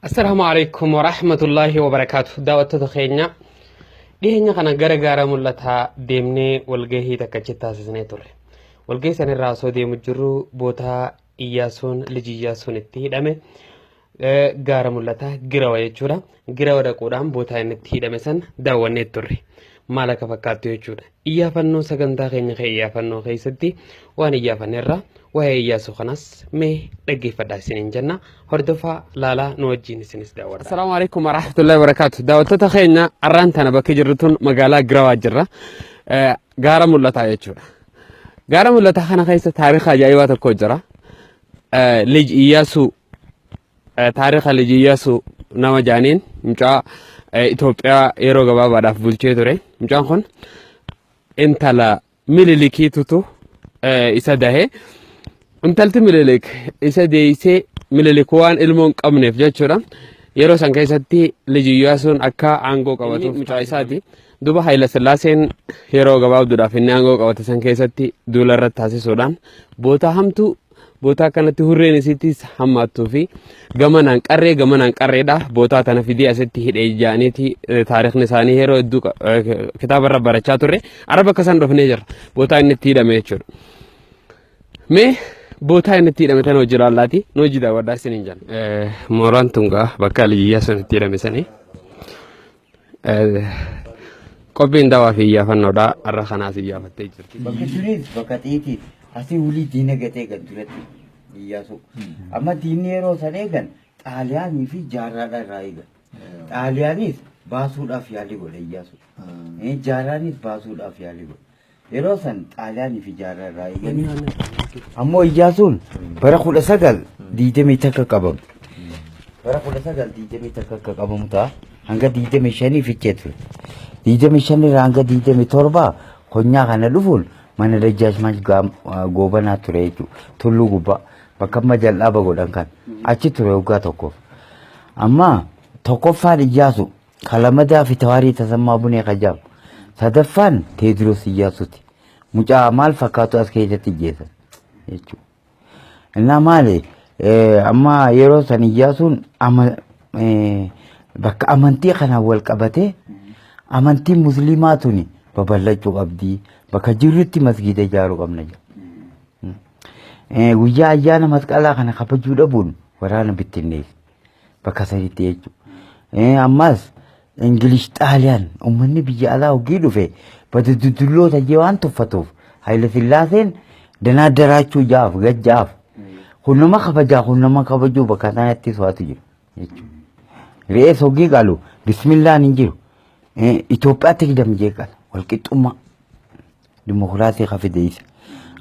السلام عليكم ورحمة الله وبركاته. دعوة تخيننا ديهنا كنا غرغارة ملتها ديمني والجهي تكجتا سنتور والجهي سن الراسو ديم جرو بوتا إياسون لجياسون التهدامه غارة ملتها غراوة يجورا غراوة دقودام بوتا التهدامه سن دعوة نتور مالك فكاتو يجورا إيافنو سغنتا خيني خي إيافنو خي ستي وان إيافن الرا وهي إياسو خناس مي لقي فدا سنين جنة هردفا لالا نوجين سنس داور. السلام عليكم ورحمة الله وبركاته. دعوة تخيلنا أرانتنا بكجرتون مقالة غراوة جرة غارة ملتا يجورا غارة ملتا خنا خيسة تاريخ جايوات الكوجرة لج إياسو تاريخ لج إياسو نما جانين مجا إثيوبيا إيرو غبا بعد فولتشي توري مجا خون انتلا ملليكي توتو إسده انتلت ملليك إسده إسه ملليكوان إلمون قمنه فجأة يرو سانكيساتي لج إياسون أكا عنغو قواتو مجا إساتي دوبا هايلا سلاسين يرو غبا دودا فيني عنغو قواتو سانكيساتي دولار تاسي سودان بوتا همتو بوتا كانت هورين سيتيس هماتو في غمانان قري دا بوتا تانا فيدي اسيتي هيدي جانيتي تاريخ نساني هيرو ادو كتاب الرب برچا توري عرب كسان رفني جر بوتا انتي دمه چور مي بوتا انتي دمه تنو جرالاتي نوجي دا ودا سنينجان موران تونغا بكالي ياسن انتي دمه سني قبين دوا في يافنو دا الرخناس يافتي جر بكتريز بكتيتي asii wulii diina gatee kan turetti Iyyaasu amma diinni yeroo san eegan xaaliyaanii fi jaarraadha irraa eegan xaaliyaanis baasuudhaaf yaalii godhe Iyyaasu jaarraanis baasuudhaaf yaalii godhe yeroo san xaaliyaanii fi jaarraa irraa eegan ammoo Iyyaasuun bara 1920 takka qabamu bara 1920 takka qabamu ta'a hanga 25 fichee ture 25 irraa hanga 27 konyaa kana dhufuun mana dajjaaj maaj gobanaa ture jechuudha tulluu gubbaa bakka majal'aa bagodhan kan achi ture waggaa tokkoof amma tokkoffaan Iyyaasu kalamadaa fi tawaarii tasammaa bunee qajaab sadaffaan Teediroos Iyyaasuuti mucaa maal fakkaatu as keessatti jeesan jechuudha innaa maali amma yeroo san Iyyaasuun bakka amantii kanaan wal qabatee amantii musliimaa tuni babal'achuu qabdii bakka jirrutti masgiida ijaaruu qabna jedha. Guyyaa ayyaana masqalaa kana kabajuu dhabuun waraana bittinneef bakka sadiitti jechuudha. Ammas Ingilish Xaaliyaan uummanni biyya alaa hogii dhufe bada dudulloota jee waan tuffatuuf Haayile Sillaaseen danaa daraachuu jaaf gajjaaf kunnama kabajaa kunnama kabajuu bakka sanatti su'aatu jiru jechuudha. Re'ees hogii qalu bismillaan hin jiru. Itoophiyaatti hidhamjee qala walqixxummaa. Dimokiraasii kafideessa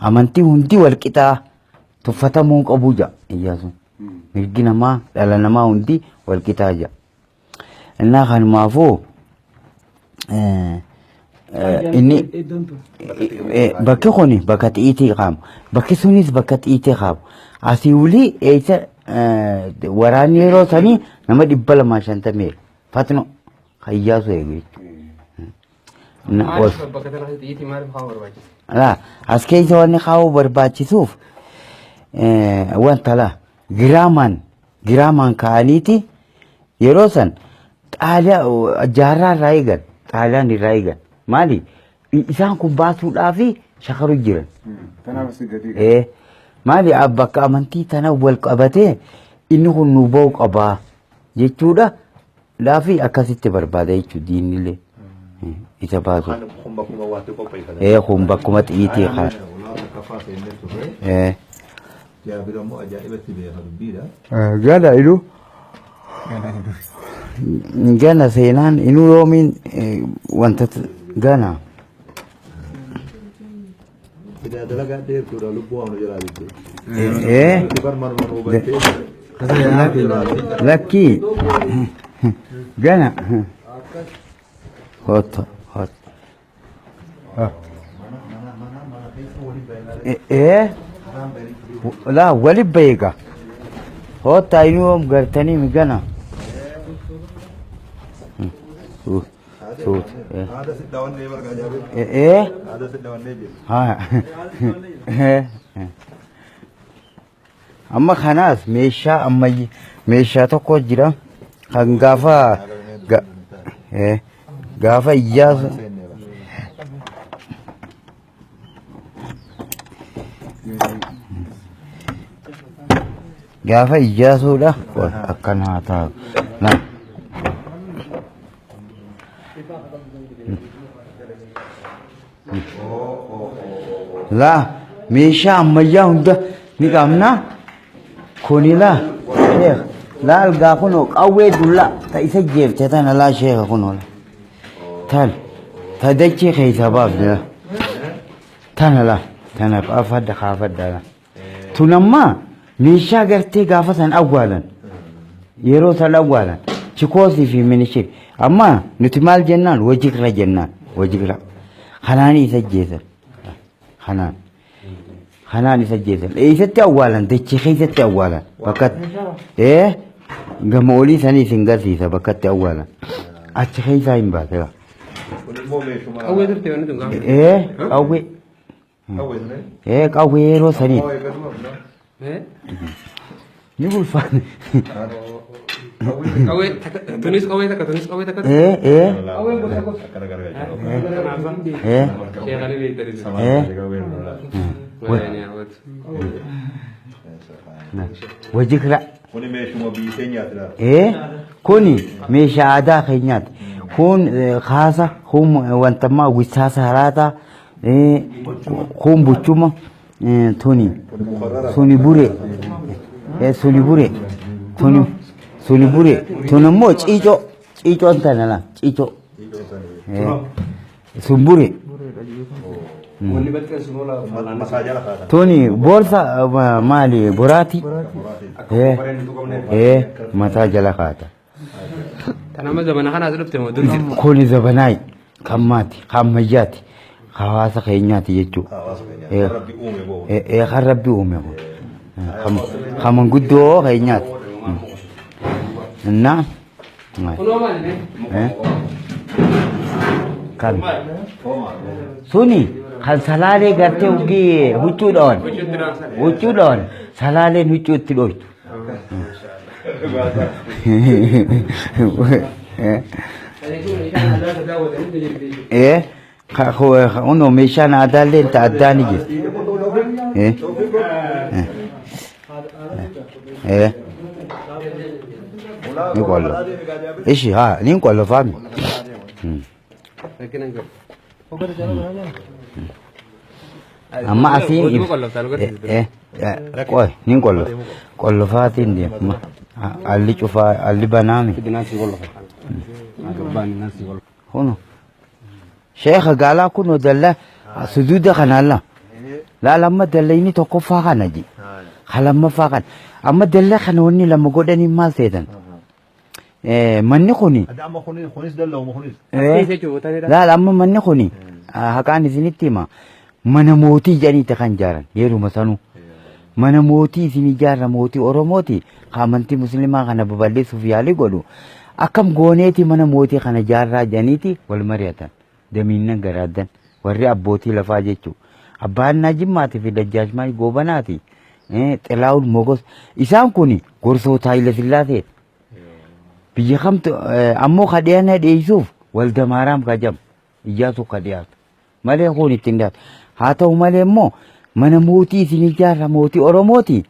amantii hundi walqixaa tuffatamuun qabu jaa Iyyaasuun mirgi namaa dhala namaa hundi walqixaa jaa innaa kanumaafuu inni bakki kuni bakka xiitii qaamu bakki sunis bakka xiitii qaamu asii wulii eessa waraanni yeroo sanii nama 250 fatno kan Iyyaasu eegu لا أسكيت واني خاو برباتي سوف وانت لا جرامان كانيتي يروسن تعالى جارا رايغن تعالى رايغن مالي إنسان كباسو لافي شخرو جيران إيه مالي أبك أمنتي تناول قبته إنه نبوك أبا جيتودا لافي أكاسيت بربادة يجو دين اللي إذا بعض إيه هم بكمة إيتي خا إيه جانا إلو جانا سينان إنو يومين وانت جانا إيه لكي جانا هات ايه لا ولي بيجا هو تاينوم غرتني مجانا صوت هذا ست داون نيبر ايه هذا ست داون نيبر ها اما خلاص ميشا اما ميشا تو كو جرا kan gaafa Iyyaasu gaafa Iyyaasuudha akkanaa ta'a. Laa meeshaa ammayyaa hunda ni qabna. Kuni laa algaa kunoo qawwee dullaa ta isa jeeftee tana laa sheeka kunoo ta dachee keessa baafne tana laa tana kaafadda laa tunammaa meeshaa gartee gaafa san awwaalan yeroo san awwaalan chikoosii fi minishir amma nuti maal jennaan wajjikra jennaan wajjikra kanaan isa jeesan kanaan isa jeesan eessatti awwaalan dachee keessatti awwaalan bakkatti gama olii sanii isin garsiisa bakkatti awwaalan achi keessaa hin baate qawwee turte wanni tun qawwee yeroo sanii ni bulfaan tunis qawwee takka wajjikra kuni meeshuma biyya keenyaatidha. Kuni meeshaa aadaa keenyaati. Kun kaasa kun wantammaa wisaasa haraata kun buchuma suni bure tunammoo ciicoo tanala ciicoo sun bure tuni borsa maali borati mata jala kata tanama zamana kana dhufte mo dur kuni zabanai kamati kamayyati hawaasa keenyaati jechuu rabbi uume kaman guddoo keenyaati na kan suni kan salaalee gartee ugii huccuudhaan salaaleen huccuutti dhoytu uno meeshaan aadaallee ta addaani jira ni qollo ishi haa ni qollo faami amma asiin qoy ni qollo faatiin deema alli cufaa alli banaami huno sheekha gaalaa kunoo dalla suduuda kanalla laa lamma dallayni tokkoffaa kana ji halammaffaa kana amma dalla kana wanni lama godhanii maal seetan manni kuni laa amma manni kuni haqaan isinitti hima mana mootii jedhaniiti kan jaaran yeruma sanuu mana mootii isin ijaarra mootii oromooti amantii muslimaa kana babal'isuuf yaalii godhu akkam gooneeti mana mootii kana jaarraa jedhaniiti wal mari'atan damiinnan garaaddan warri abbootii lafaa jechuu abbaan naa jimmaati fi dajjaashmaa goobanaati xilaa'uun mogos isaan kun gorsoota Haayile Sillaaseeti biyya kamtu ammoo kadheena dheeysuuf walda maaraam kajam Iyyaasuu kadhiyaatu malee kun ittiin dhaatu haa ta'u malee immoo mana mootii isin ijaarra mootii oromooti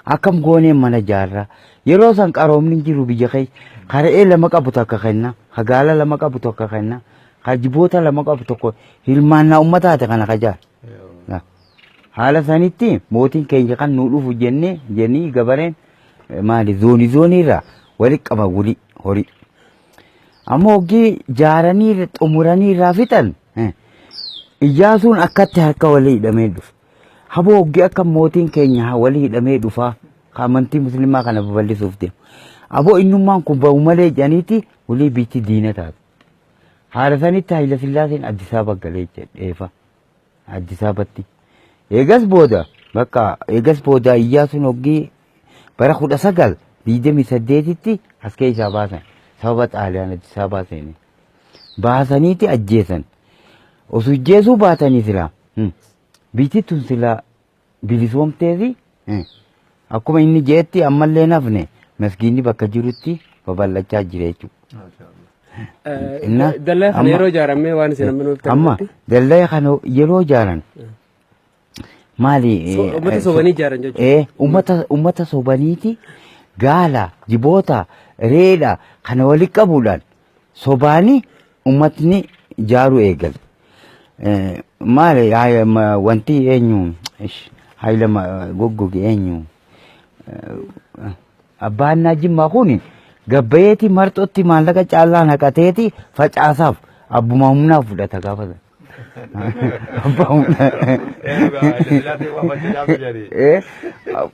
akkam gooneen mana jaarraa yeroo san qaroomni jiru biyya keessa kara'ee lama qabu tokko kenna hagaala lama qabu tokko kenna hajiboota lama qabu tokko hilmaannaa ummataate kana kajaar haala sanitti mootiin keenya kan nuu dhufu jennii gabareen maali zoonii irraa wali qaba wuli horii ammoo hoggii jaaranii xumuranii irraa fixan Iyyaasuun akkatti harka walii hidhamee dhufu haboo hoggii akka mootiin keenya walii hidhamee dhufaa amantii muslimaa kana babal'isuuf deemu aboo innummaan kun ba'u malee jedhaniiti walii biitti diina taatu haala sanitti Haayile Sillaaseen Addis Ababa galee jedheefa Addis Ababatti eegas booda Iyyaasuun hoggii bara 1928tti as keessaa baasan sababa xaaliyaan Addis Ababaa seene baasaniiti ajjeesan osoo ajjeesuu baatanii silaa biitti tun silaa bilisoomteefi akkuma inni jeetti ammallee nafne maskiinni bakka jirutti babal'achaa jira jechuudha. Dallaa kana yeroo ijaaramee waan isin amma nuuf amma dallaa kana yeroo ijaaran maali uummata sobanii ijaaran jechuudha. Uummata sobaniiti gaala jiboota reedha kana walitti qabuudhaan sobaanii uummatni ijaaruu eegal. Maali wanti eenyu haila goggoge eenyu abbaan Jimmaa kuni gabbayeeti marxotti maallaqa caalaa naqateeti facaasaaf abbuma humnaa fudhata gaafata.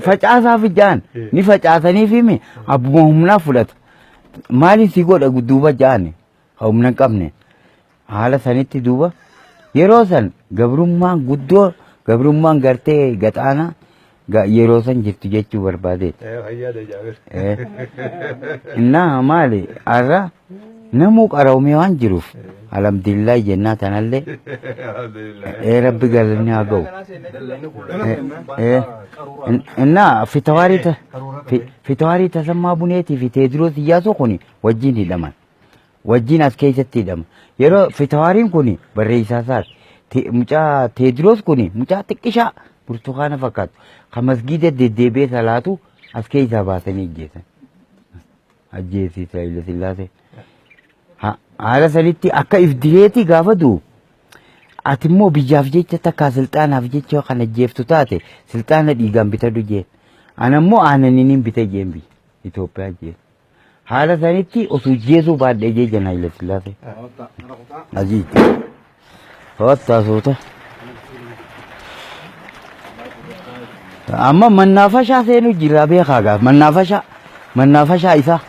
Facaasaaf ijaan ni facaasaniif himi abbuma humnaa fudhata. Maaliin si godha duuba jaane humna hin qabne haala sanitti duuba yeroo san gabrummaan guddoo gabrummaan gartee gaxaana yeroo san jirtu jechuu barbaade. Innaa maali arra namuu qaroomee waan jiruuf alhamdulillah jennaa tanallee rabbi galanni haa ga'u. Innaa fitawaarii tasammaa buneetii fi teediroos iyyaasoo kuni wajjin hidhaman. Wajjin as keessatti hidhama. Yeroo fitawaariin kuni barreessaa isaati. Mucaa teediroos kuni mucaa xiqqishaa burtukaana fakkaatu. Kan masgiida deddeebi'ee salaatu as keessaa baasanii ajjeesan. Ajjeesiisa Haile Sillaasee. Haala sanitti akka ifdireetii gaafa du'u ati immoo biyyaaf jecha takkaa silxaanaaf jecha kan ajjeeftu taate silxaana dhiigaan bitadhu jeen. Ana immoo aananiin bita jeen biyya Itoophiyaa jeen. Haala sanitti osoo jeesuu baadhee jeejan Haile Sillaasee. Ajii. Hoottaa soota. Amma mannaafashaa seenuu jira beekaa gaaf mannaafashaa isaa.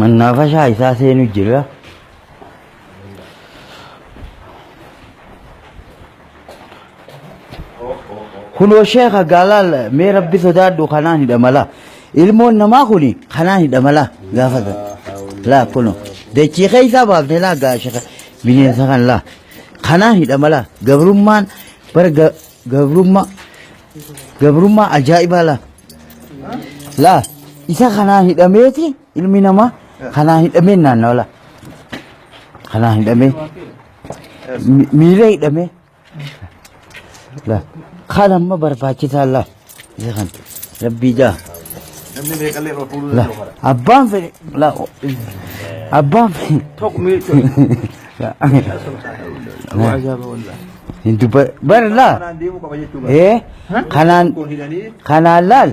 Mannaafashaa isaa seenuu jira. Kunoo sheekha gaalaal mee rabbi sodaadhu kanaan hidhamala. Ilmoon namaa kuni kanaan hidhamala gaafata. Laa kunoo dachii keessaa baafne laa gaasheeka bineensa kan laa kanaan hidhamala. Gabrummaan bara gabrummaa ajaa'ibaa laa. Laa isa kanaan hidhameeti ilmi namaa kanaan hidhamee naannawa laa. Kanaan hidhamee miila hidhamee laa. Kan amma barbaachisaa laa isa kan rabbii jaa. La abbaan fedhe la abbaan hindu bar la kanaan laal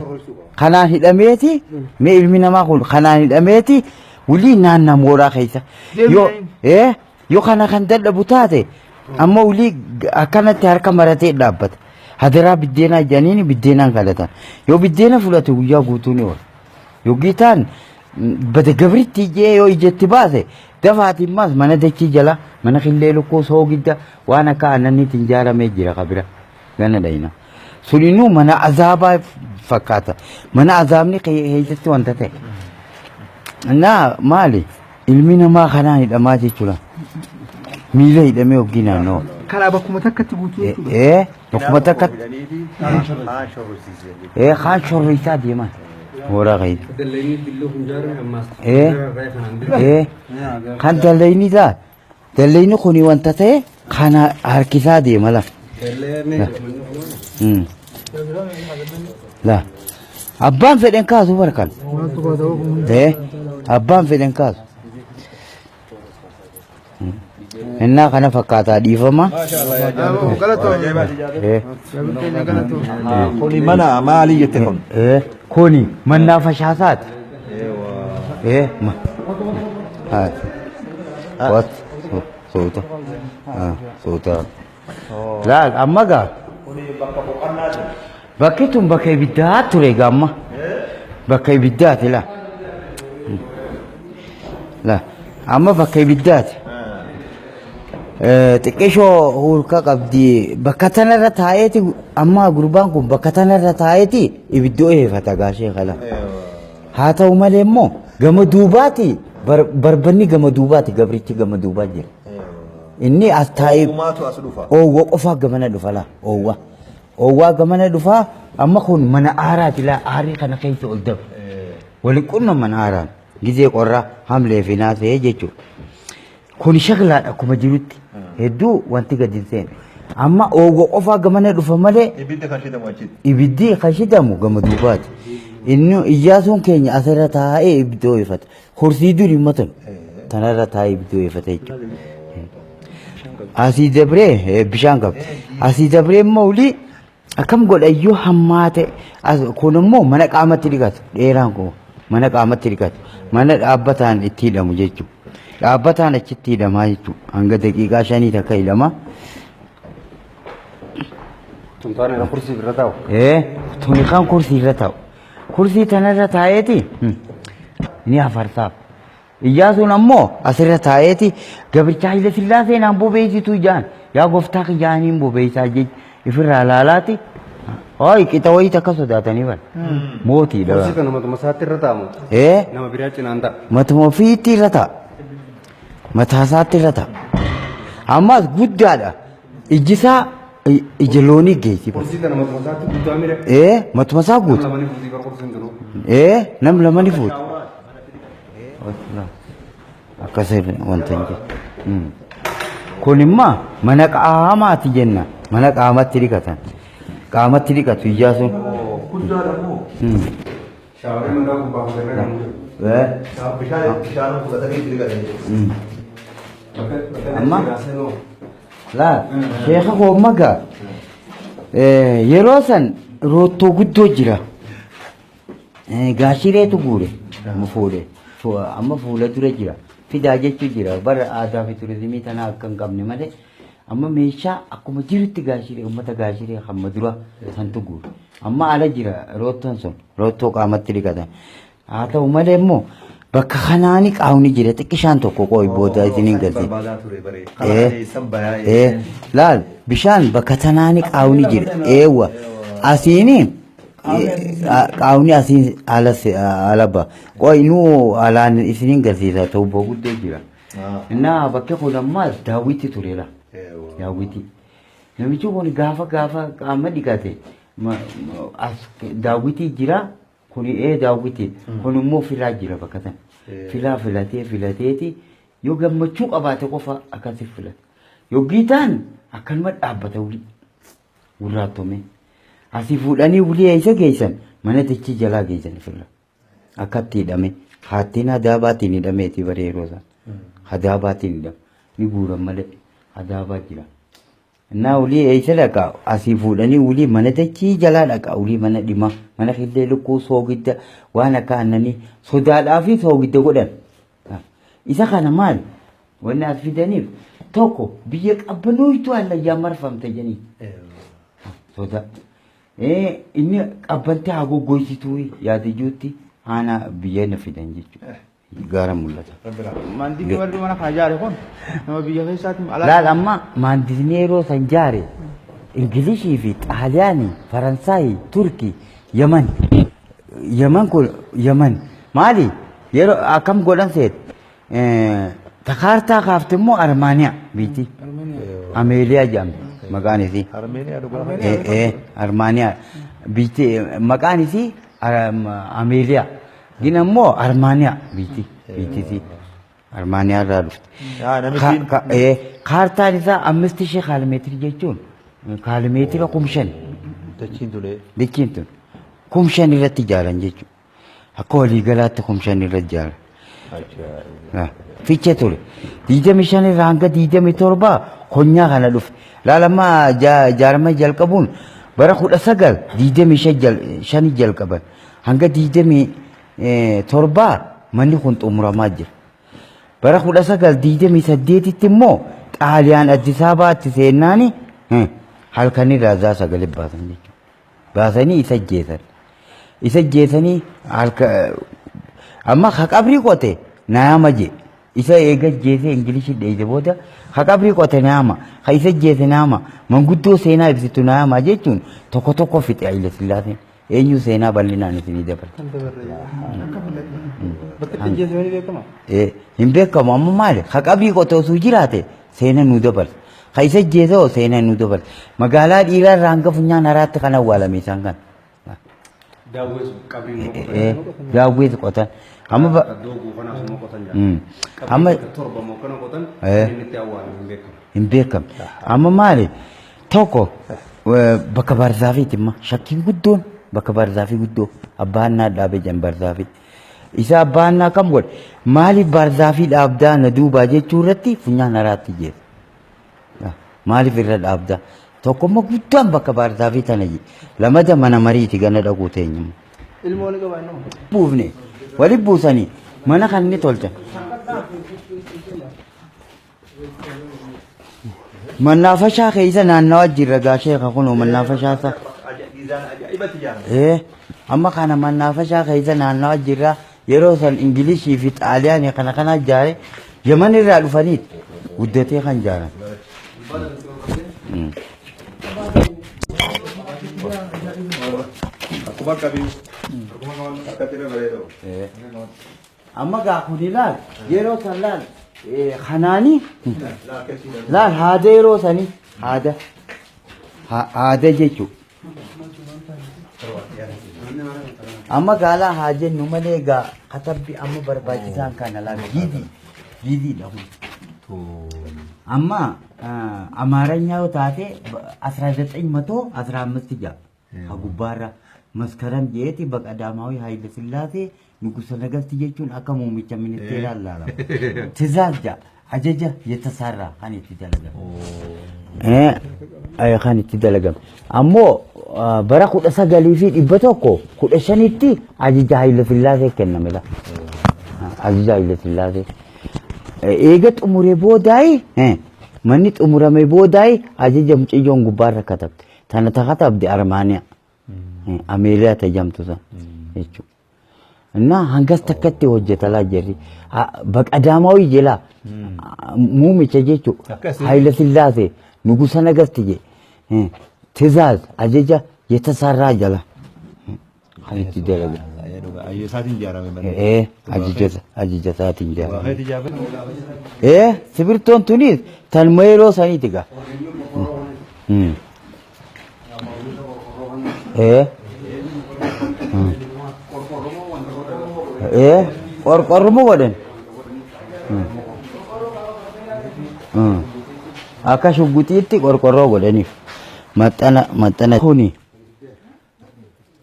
kanaan hidhameeti mee ilmi namaa kun kanaan hidhameeti wulii naannaa mooraa keessa yoo kana kan dadhabu taate amma wulii akkanatti harka maratee dhaabbata. Hadiraa biddeenaa janiini biddeenaan kadhatan. Yoo biddeena fudhate guyyaa guutuu ni oola. Yoo gitaan bada gabritti ijee yoo ijatti baase dafaatiin maas mana dachii jala mana qillee lukkuu soogidda waan akka aannaniitiin ijaaramee jira qabira gana dhayina. Suninuu mana azaabaa fakkaata. Mana azaabni keessatti wanta ta'e. Naa maali ilmi namaa kanaan hidhamaa jechuudha. Miila hidhamee oggii naannoo. Karaa bakkuma takkatti guutuu jechuudha. Bakkuma takkatti. Kaan shorrisaa deeman. Mooraa qayda. Kan dallayni isaa dallayni kuni wanta ta'e kana harkisaa deema la. La abbaan fedhen kaasu barkan. Abbaan fedhen kaasu. Innaa kana fakkaataa dhiifama. Kuni mana maalii jette kun? Kuni mannaa fashaasaati. Wat soota. Soota. Laal amma gaa. Bakki tun bakka ibiddaa ture gaamma. Bakka ibiddaati la. La amma bakka ibiddaati. Xiqqeeshoo hulka qabdi bakka tanarra taa'eeti amma gurbaan kun bakka tanarra taa'eeti ibiddoo eeffata gaashee kala. Haa ta'u malee immoo gama duubaati barbanni gama duubaati gabrichi gama duubaa jira. Inni as taa'ee oowwa qofaa gamana dhufa laa oowwa oowwaa gamana dhufaa amma kun mana aaraati laa aarii kana keessa ol dabu waliin qunna mana aaraan gizee qorraa hamlee fi naasee jechuudha. Kun shaklaadha akkuma jirutti hedduu wanti gadi hin seene. Amma oowwa qofaa gamana dhufa malee ibiddi kan shidamu gama duubaati. Inni iyyaasuun keenya asirra taa'ee ibiddoo ifata. Horsii durii matan tanarra taa'ee ibiddoo ifata jechuudha. Asii dabree bishaan qabdi. Asii dabree immoo ulii akkam godha iyyuu hammaate kun immoo mana qaamatti dhiqatu dheeraan kun mana qaamatti dhiqatu mana dhaabbataan itti hidhamu jechuudha. Dhaabbataan achitti hidhamaa jechuudha. Hanga daqiiqaa 5 takka hidhama. Tuntaan irra kursii irra taa'u. Tuni kan kursii irra taa'u. Kursii tanarra taa'eeti ni afarsaaf. Iyyaasuun ammoo asirra taa'eeti gabricha Haile Sillaasee naan bobeessitu ijaan yaa gooftaa kijaaniin bobeessaa jechi ifirraa laalaati. Hooyi qixa wayii takka sodaatanii bana. Mootiidha. Kursii kana matuma isaatti irra taa'amu. Nama biraa cinaan ta'a. Matuma ofiitti irra ta'a. Mataa isaatti irra ta'a. Ammas guddaadha. Ijjisaa ija loonii geessifa. Kursii kana matuma isaatti guddaa mire. Matuma isaa guuta. Nama ni fuutii bara kursiin jiru. Nam lama ni fuuta. Akkasii wanta hin jiru. Kun immoo mana qaamaati jenna. Mana qaamatti dhiqatan. Qaamatti dhiqatu Iyyaasuun. Guddaadha moo? Shaawarri manaa gubbaa fuudhee kan jiru. Bishaan fudhatanii itti dhiqatan. Amma laa sheekha koommagaa yeroo san roottoo guddoo jira. Gaashireetu guure fuudhee amma fuula dura jira. Fidaa jechuun jira bara aadaa fi turizimii tanaa akka hin qabne malee amma meeshaa akkuma jirutti gaashiree uummata gaashiree hamma dura santu guure. Amma ala jira roottoon sun roottoo qaamatti dhiqatan. Haa ta'u malee immoo bakka kanaani qaawni jira xiqqishaan tokko qooyi booda isiniin galti. Laal bishaan bakka tanaani qaawni jira eewwa asiini qaawni asiin alaba qooyi nuu alaan isiniin galsiisa ta'u boguddee jira. Innaa bakka kun ammaas daawwitti tureera. Daawwitti. Namichi kun gaafa qaama dhiqate daawwitti jira. Kuni daawwiti kun immoo filaa jira bakka tan filaa filateeti yoo gammachuu qabaate qofa akkasii filata yoo giitaan akkanuma dhaabbata wuli gurraattome asii fuudhanii wuli eessa geessan mana tichi jalaa geessan fila akkatti hidhame haattiin hadaabaatiin hidhameeti bare yeroo isaan hadaabaatiin hidhame ni guuran malee hadaabaa jira. Na uli eessa dhaqa asii fuudhanii uli mana tichi jalaa dhaqa uli mana dhima mana killee lukkuu soogidda waan akka annanii sodaadhaa fi soogidda godhan. Isa kana maal wanni as fidaniif tokko biyya qabbanooytu allayyaa marfamte janii. Soda. Inni qabbante haa goggoysituu yaadayyuutti haana biyya na fidan jechuudha. Gaara mul'ata. Maandii warri mana kana jaare kun nama biyya keessaatti laal amma maandisni yeroo san jaare Ingilishii fi Xaaliyaanii, Faransaayii, Turkii, Yaman. Yaman maali yeroo akkam godhan seet takaartaa kaafte immoo Armaaniyaa biiti. Ameeliyaa jedhamti maqaan isii. Armaaniyaa biiti maqaan isii Ameeliyaa. Gina immoo Armaaniyaa biiti. Armaaniyaa irraa dhufte. Kaartaan isaa 5,000 kiiloomeetirii jechuun kiiloomeetira 5,000. Dachiin tun 5,000 irratti ijaaran jechuudha. Akka waliigalaatti 5,000 irratti ijaaran. Fiichee ture. 25 irraa hanga 27 konyaa kana dhufe. Laalammaa ijaarama jalqabuun bara 1925 jalqaban hanga 27 manni kun xumuramaa jira. Bara 1928tti immoo Xaaliyaan Addis Ababaatti seennaani halkanirraa zaa sagalee baasan jechuudha. Baasanii isa jeesan. Isa jeesanii amma qabrii qote naama je. Isa eega jeesee Ingilishii dheeyse booda qabrii qote naama. Isa jeese naama. Manguddoo seenaa ibsitu naama jechuun tokko fixe Haile Sillaaseen. Eenyu seenaa bal'inaan isinii dabarsa. bakka jeesanii beekama. Hin beekamu amma maali? Qabrii qote osoo jiraate seenaa nu dabarsa. Kaisa jeesa seenaa nu dabal. Magaalaa dhiiraa raanga funyaan haraatti kan awwaalame isaan kan. Daawwiti qotan. Amma amma hin beekam. Amma maali tokko bakka barzaafiiti imma shakkiin guddoon bakka barzaafii guddoo abbaan naa dhaabee jan barzaafii. Isa abbaan naa kam godhe maaliif barzaafii dhaabdaa na duubaa jechuu irratti funyaan haraatti jeessa. Maaliif irra dhaabdaa? Tokkommoo guddaan bakka barzaafii tana lamada mana mariiti gana dhaquu teenyuma. Ilmoon qabaa innoo. Buufne waliin buusanii mana kan inni tolchan. Mannaafashaa keessa naannawaa jirra gaashee kunoo mannaafashaa amma kana mannaafashaa keessa naannawaa jirra yeroo san ingilishii fi xaaliyaanii kana jaare yaman irraa dhufaniit guddatee kan jaaran. Amma gaafuni laal yeroo san laal kanaani laal haada yeroo sanii haada jechuudha. Amma gaalaa haa jennu malee gaa katabbi amma barbaachisaan kana laal giidii dhabu. Amma amaaranya yoo taate 1915 jaa gubbaarra maskaram jeeti baqadaamaawii Haayile Sillaasee ንጉሠ ነገሥት jechuun akka muummicha ministeeraa laalamu. Tizaaz jaa ajaja የተሰራ kan itti dalagamu. Kan itti dalagamu. Ammoo bara 1915 ajaja Haayile Sillaasee kennamela. Ajaja Haayile Sillaasee. Eega xumuree boodaayi manni xumuramee boodaayi ajaja mucayyoon gubbaarra katabde. Tana katabde Armaaniyaa. Ameeriyaa tajamtu san jechuudha. እና hangas takkatti hojjetalaa jirri baqadaamaawii jela muumicha jechuudha Haayile Sillaasee ንጉሠ ነገሥት je ትእዛዝ ajaja የተሰራ jala kan itti dalaga ajaja isaatiin jaarame sibirtoon tunis tan meeroo saniiti gaa qorqorruma godhan akka shugguxiitti qorqorroo godhaniif maxxana kuni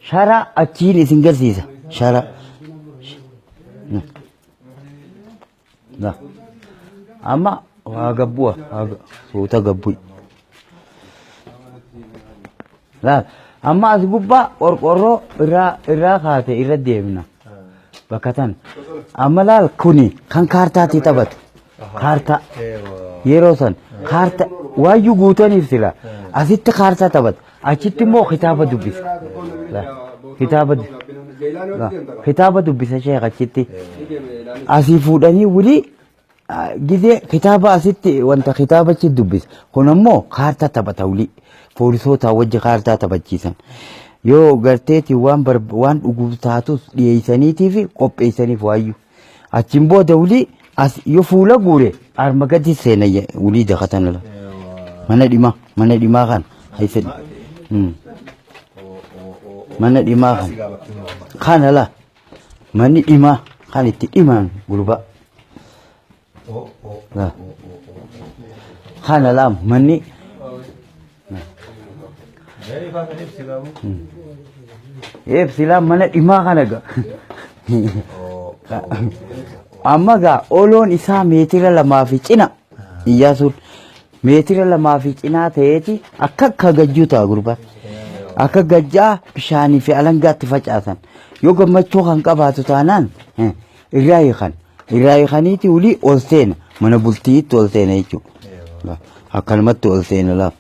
shara achiin isin garsiisa shara amma waa gabbu'a suuta gabbui amma as gubbaa qorqorroo irraa kaate irra deemna. Bakatan amma laal kuni kan kaartaatti taphatu kaartaa yeroo san kaartaa waayyuu guutaniif sila asitti kaartaa taphatu achitti immoo kitaaba dubbisa kitaaba dubbisa sheek achitti asii fuudhanii wulii gidee kitaaba asitti wanta kitaabachi dubbisa kun ammoo kaartaa taphata wulii poolisoota wajji kaartaa taphachiisan. Yoo garteeti waan dhuguu taatus dhiyeessaniitii fi qopheessaniif waayyuu achiin booda wulii yoo fuula guure arma gadi seena wulii dakatan la mana dhimaa kan haysan mana dhimaa kan kana la manni dhimaa kan itti dhimaan gurba kana la manni sila mana dhimaa kana ga amma gaa oloon isaa meetira 2 fi cina iyyaasuun meetira 2 fi cinaa ta'eeti akka gajjuu ta'a gurbaa akka gajjaa bishaanii fi alangaatti facaasan yoo gammachuu kan qabaatu taanaan irraa hiikaniiti ulii ol seena mana bultiitti ol seena jechuudha akkanumatti ol seena laaf.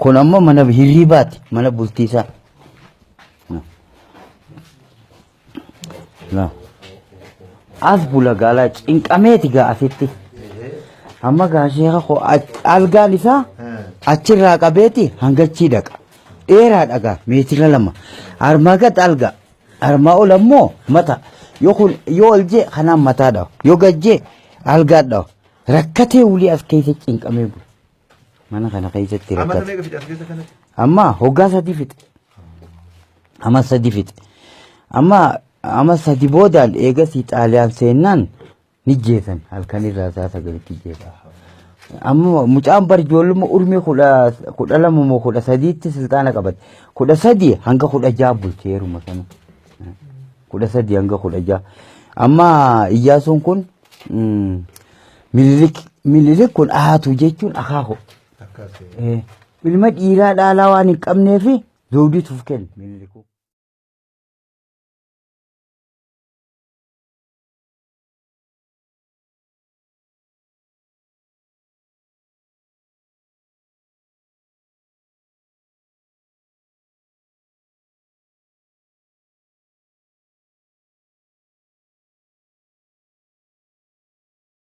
Kun ammoo mana hirribaati mana bultiisaa. As bula gaalaa cinqameeti gaa asitti. Amma gaa sheeka koo algaan isaa achirraa qabeeti hangachii dhaqa. Dheeraa dhagaa meetira 2. Armaa gad algaa. Armaa ol ammoo mata. Yoo ol jee kanaan mataa dhawa. Yoo gad jee algaa dhawa. Rakkatee ulii as keessa cinqamee bula. Mana kana keessatti Amma rakkate. tamee gafi as keessa kanatti. Amma hoggaa sadii fixe. Amma sadii fixe. Amma sadii boodaan eegasii xaaliyaan seennaan ni jeesan halkanirraa isaa sagalitti jeesan. Amma mucaan bar ijoolluma urmii kudha lama moo kudha sadiitti silxaana qabate. 13 hanga 16 bulcheeruma sana. 13 hanga 16. Amma Iyyaasuun kun Minilik kun ahaatu jechuun akaako. Akkas. Ilma dhiiraa dhaalaa waan hin qabneefi zoodituuf kenna Miniliku.